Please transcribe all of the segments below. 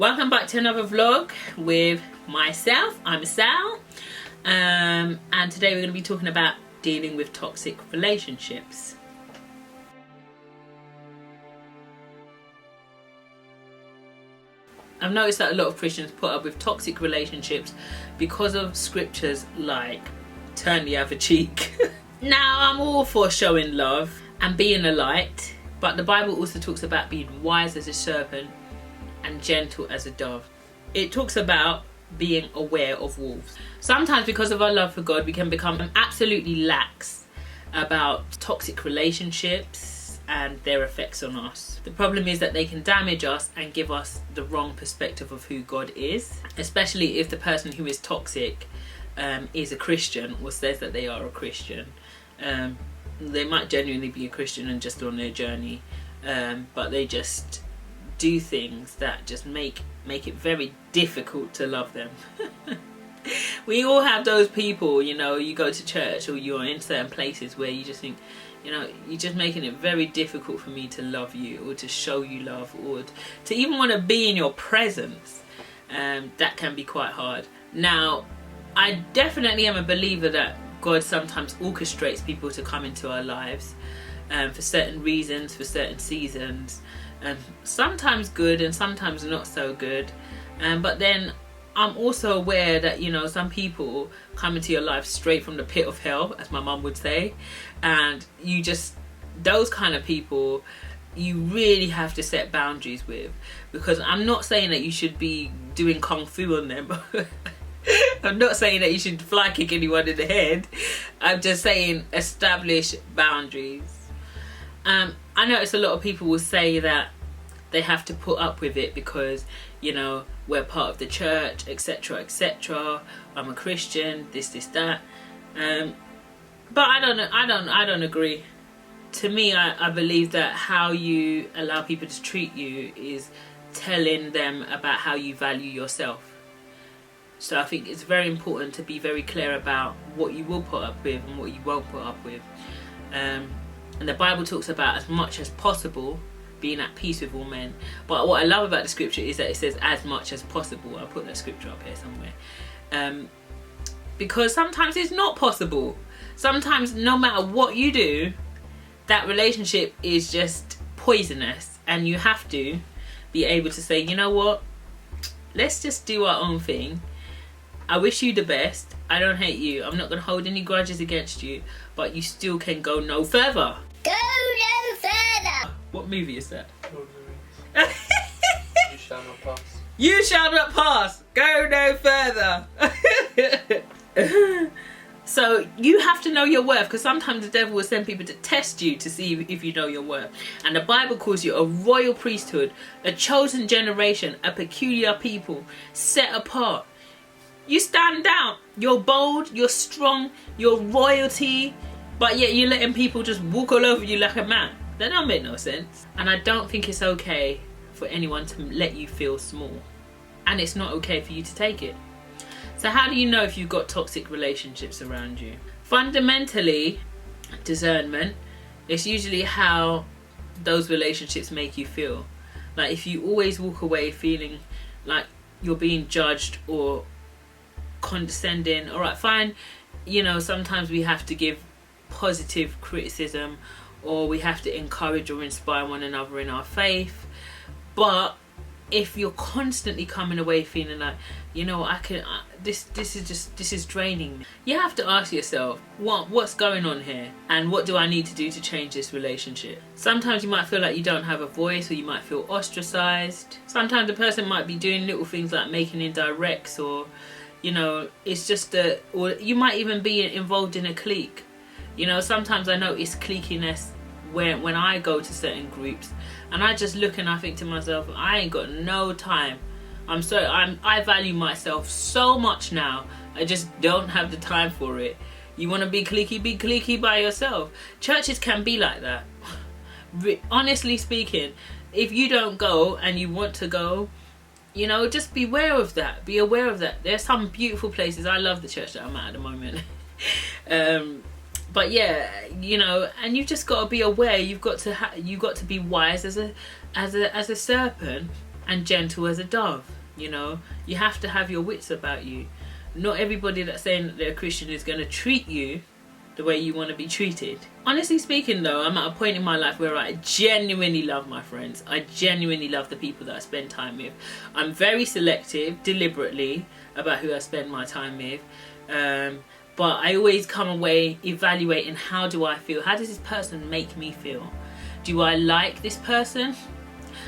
Welcome back to another vlog with myself. I'm Sal, and today we're going to be talking about dealing with toxic relationships. I've noticed that a lot of Christians put up with toxic relationships because of scriptures like turn the other cheek. Now, I'm all for showing love and being a light, but the Bible also talks about being wise as a serpent and gentle as a dove. It talks about being aware of wolves. Sometimes because of our love for God, we can become absolutely lax about toxic relationships and their effects on us. The problem is that they can damage us and give us the wrong perspective of who God is, especially if the person who is toxic is a Christian or says that they are a Christian. They might genuinely be a Christian and just on their journey, but they just do things that just make it very difficult to love them. We all have those people, you know, you go to church or you're in certain places where you just think, you know, you're just making it very difficult for me to love you or to show you love or to even want to be in your presence. That can be quite hard. Now, I definitely am a believer that God sometimes orchestrates people to come into our lives for certain reasons, for certain seasons. Sometimes good and sometimes not so good, but then I'm also aware that, you know, some people come into your life straight from the pit of hell, as my mum would say, and you just, those kind of people you really have to set boundaries with, because I'm not saying that you should be doing kung fu on them. I'm not saying that you should fly kick anyone in the head. I'm just saying establish boundaries. I notice a lot of people will say that they have to put up with it because, you know, we're part of the church, etc, etc. I'm a Christian, this, that. But I don't agree. To me, I believe that how you allow people to treat you is telling them about how you value yourself. So I think it's very important to be very clear about what you will put up with and what you won't put up with. And the Bible talks about, as much as possible, being at peace with all men. But what I love about the scripture is that it says as much as possible. I'll put that scripture up here somewhere. Because sometimes it's not possible. Sometimes no matter what you do, that relationship is just poisonous. And you have to be able to say, you know what? Let's just do our own thing. I wish you the best. I don't hate you. I'm not going to hold any grudges against you. But you still can go no further. Go no further! What movie is that? You shall not pass. You shall not pass. Go no further. So you have to know your worth, because sometimes the devil will send people to test you to see if you know your worth. And the Bible calls you a royal priesthood, a chosen generation, a peculiar people, set apart. You stand out. You're bold, you're strong, you're royalty, but yet you're letting people just walk all over you like a man. That don't make no sense. And I don't think it's okay for anyone to let you feel small. And it's not okay for you to take it. So how do you know if you've got toxic relationships around you? Fundamentally, discernment is usually how those relationships make you feel. Like if you always walk away feeling like you're being judged or condescending, alright, fine, you know, sometimes we have to give positive criticism, or we have to encourage or inspire one another in our faith. But if you're constantly coming away feeling like, you know, this is draining me, you have to ask yourself, what's going on here, and what do I need to do to change this relationship? Sometimes you might feel like you don't have a voice, or you might feel ostracized. Sometimes the person might be doing little things like making indirects, or, you know, it's just or you might even be involved in a clique. You know, sometimes I notice cliquiness when I go to certain groups, and I just look and I think to myself, I ain't got no time. I value myself so much now. I just don't have the time for it. You want to be cliquey by yourself. Churches can be like that. Honestly speaking, if you don't go and you want to go, you know, just be aware of that. Be aware of that. There's some beautiful places. I love the church that I'm at the moment. But yeah, you know, and you've just got to be aware. You've got to be wise as a serpent and gentle as a dove. You know, you have to have your wits about you. Not everybody that's saying that they're a Christian is going to treat you the way you want to be treated. Honestly speaking though, I'm at a point in my life where I genuinely love my friends. I genuinely love the people that I spend time with. I'm very selective, deliberately, about who I spend my time with. But I always come away evaluating, how do I feel? How does this person make me feel? Do I like this person?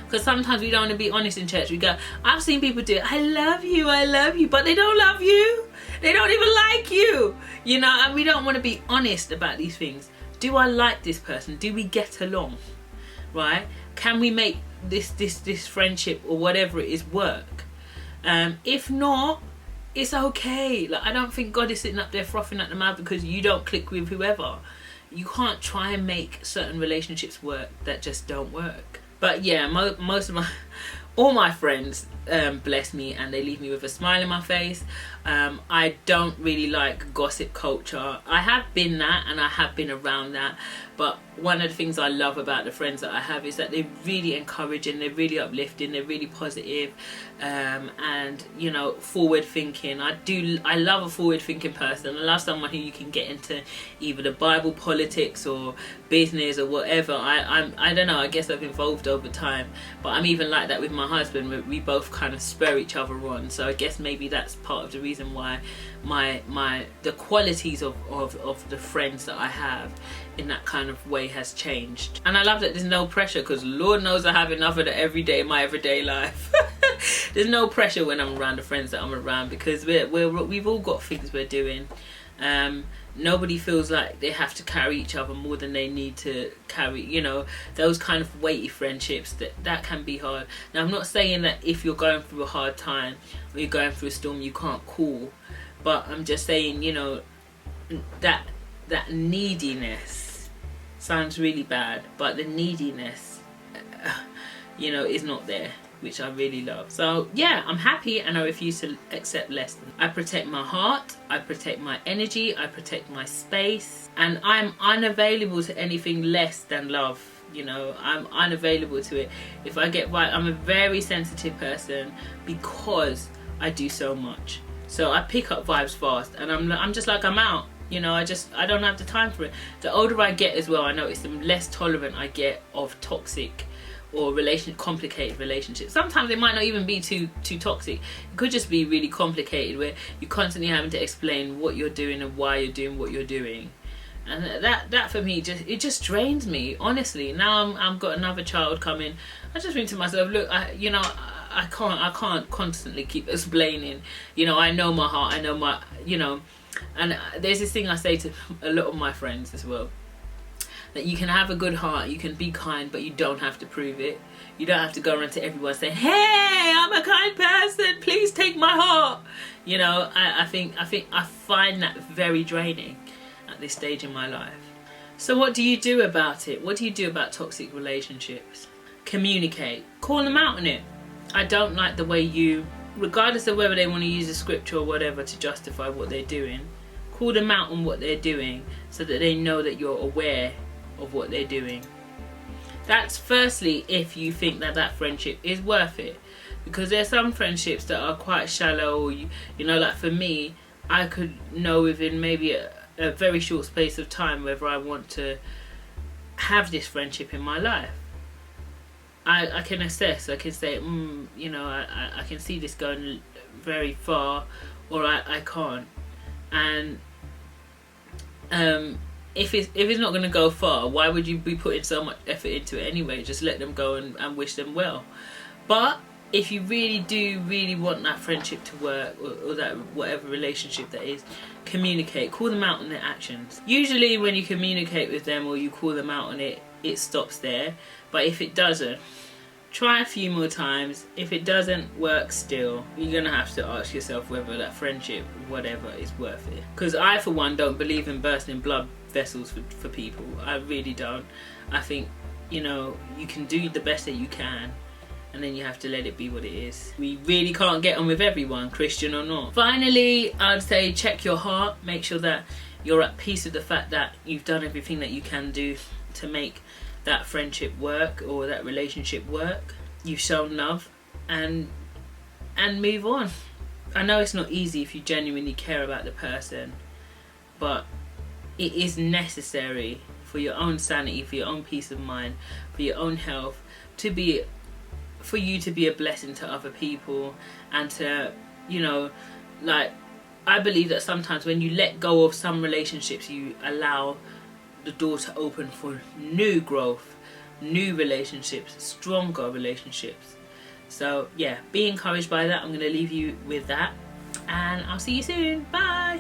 Because sometimes we don't want to be honest in church. We go, I've seen people do it, I love you, but they don't love you. They don't even like you. You know, and we don't want to be honest about these things. Do I like this person? Do we get along? Right? Can we make this friendship or whatever it is work? If not, it's okay. Like, I don't think God is sitting up there frothing at the mouth because you don't click with whoever. You can't try and make certain relationships work that just don't work. But yeah, most of all my friends bless me and they leave me with a smile in my face. I don't really like gossip culture. I have been that and I have been around that, but one of the things I love about the friends that I have is that they're really encouraging, they're really uplifting, they're really positive, and you know, forward thinking. I love a forward thinking person. I love someone who you can get into either the Bible, politics or business or whatever. I don't know, I guess I've evolved over time, but I'm even like that with my husband. We both kind of spur each other on, so I guess maybe that's part of the reason why the qualities of the friends that I have in that kind of way has changed. And I love that there's no pressure, because Lord knows I have enough of that every day in my everyday life. There's no pressure when I'm around the friends that I'm around, because we've all got things we're doing. Nobody feels like they have to carry each other more than they need to carry, you know, those kind of weighty friendships, that can be hard. Now, I'm not saying that if you're going through a hard time or you're going through a storm you can't call, but I'm just saying, you know, that neediness sounds really bad, but the neediness, you know, is not there, which I really love. So yeah, I'm happy and I refuse to accept less. I protect my heart, I protect my energy, I protect my space, and I'm unavailable to anything less than love. You know, I'm unavailable to it. If I get right, I'm a very sensitive person because I do so much. So I pick up vibes fast and I'm just like, I'm out. You know, I don't have the time for it. The older I get as well, I notice the less tolerant I get of toxic or complicated relationships. Sometimes it might not even be too toxic. It could just be really complicated, where you're constantly having to explain what you're doing and why you're doing what you're doing. And that for me, it just drains me, honestly. Now I've got another child coming. I just think to myself, look, I can't constantly keep explaining. You know, I know my heart, I know my, you know. And there's this thing I say to a lot of my friends as well, that you can have a good heart, you can be kind, but you don't have to prove it. You don't have to go around to everyone saying, hey, I'm a kind person, please take my heart. You know, I find that very draining at this stage in my life. So what do you do about it? What do you do about toxic relationships? Communicate. Call them out on it. I don't like the way you, regardless of whether they want to use a scripture or whatever to justify what they're doing, call them out on what they're doing so that they know that you're aware of what they're doing. That's firstly if you think that friendship is worth it, because there's some friendships that are quite shallow. You know, like for me, I could know within maybe a very short space of time whether I want to have this friendship in my life. I can assess, I can say, you know, I can see this going very far, or I can't. And if it's not going to go far, why would you be putting so much effort into it anyway? Just let them go and wish them well. But if you really want that friendship to work, or that whatever relationship that is, communicate. Call them out on their actions. Usually when you communicate with them or you call them out on it, it stops there. But if it doesn't, try a few more times. If it doesn't work still, you're going to have to ask yourself whether that friendship, whatever, is worth it. Because I, for one, don't believe in bursting blood vessels for people. I really don't. I think, you know, you can do the best that you can, and then you have to let it be what it is. We really can't get on with everyone, Christian or not. Finally, I'd say check your heart. Make sure that you're at peace with the fact that you've done everything that you can do to make that friendship work or that relationship work. You've shown love, and move on. I know it's not easy if you genuinely care about the person, but it is necessary for your own sanity, for your own peace of mind, for your own health, for you to be a blessing to other people, and to, you know, like, I believe that sometimes when you let go of some relationships, you allow the door to open for new growth, new relationships, stronger relationships. So yeah, be encouraged by that. I'm going to leave you with that, and I'll see you soon. Bye.